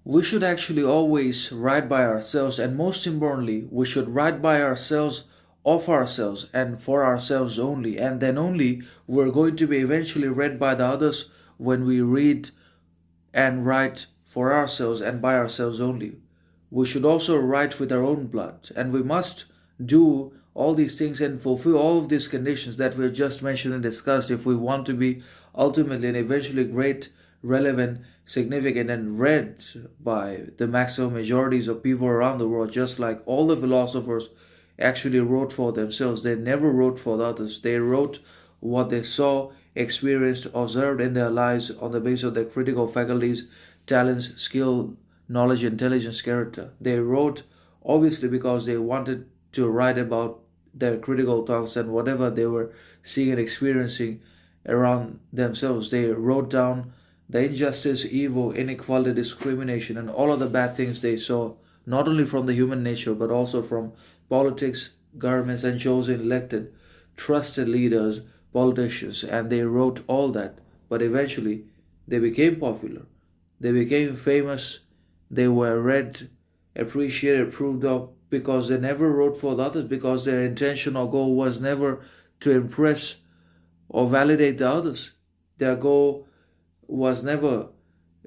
We should actually always write by ourselves, and most importantly, we should write by ourselves, of ourselves, and for ourselves only. And then only we're going to be eventually read by the others when we read and write for ourselves and by ourselves only. We should also write with our own blood, and we must do all these things and fulfill all of these conditions that we've just mentioned and discussed if we want to be ultimately and eventually great, relevant, significant, and read by the maximum majorities of people around the world, just like all the philosophers actually wrote for themselves. They never wrote for the others. They wrote what they saw, experienced, observed in their lives on the basis of their critical faculties, talents, skill, knowledge, intelligence, character. They wrote obviously because they wanted to write about their critical thoughts and whatever they were seeing and experiencing around themselves. They wrote down the injustice, evil, inequality, discrimination, and all of the bad things they saw, not only from the human nature, but also from politics, governments, and chosen, elected, trusted leaders, politicians, and they wrote all that. But eventually, they became popular, they became famous, they were read, appreciated, approved of because they never wrote for the others, because their intention or goal was never to impress or validate the others. Their goal was never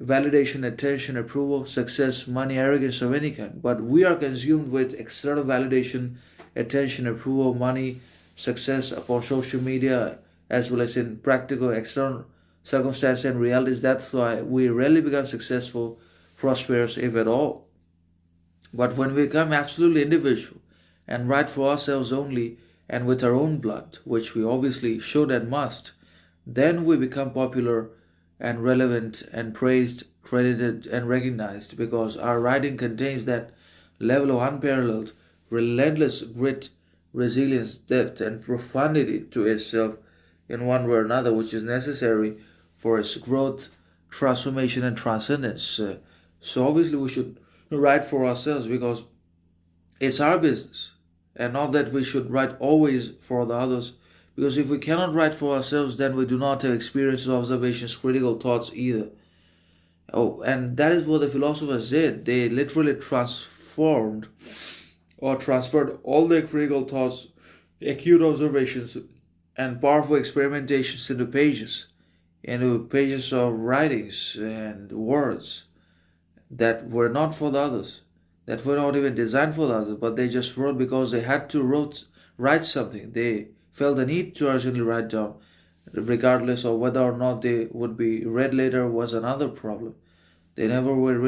validation, attention, approval, success, money, arrogance of any kind. But we are consumed with external validation, attention, approval, money, success upon social media, as well as in practical external circumstances and realities. That's why we rarely become successful, prosperous, if at all. But when we become absolutely individual and write for ourselves only and with our own blood, which we obviously should and must, then we become popular and relevant and praised, credited, and recognized because our writing contains that level of unparalleled, relentless grit, resilience, depth, and profundity to itself in one way or another, which is necessary for its growth, transformation, and transcendence. So obviously, we should write for ourselves because it's our business, and not that we should write always for the others. Because if we cannot write for ourselves, then we do not have experiences, observations, critical thoughts either. Oh, and that is what the philosophers did. They literally transformed or transferred all their critical thoughts, acute observations, and powerful experimentations into pages of writings and words that were not for the others, that were not even designed for the others, but they just wrote because they had to write something. They felt the need to urgently write down, regardless of whether or not they would be read later was another problem. They never were really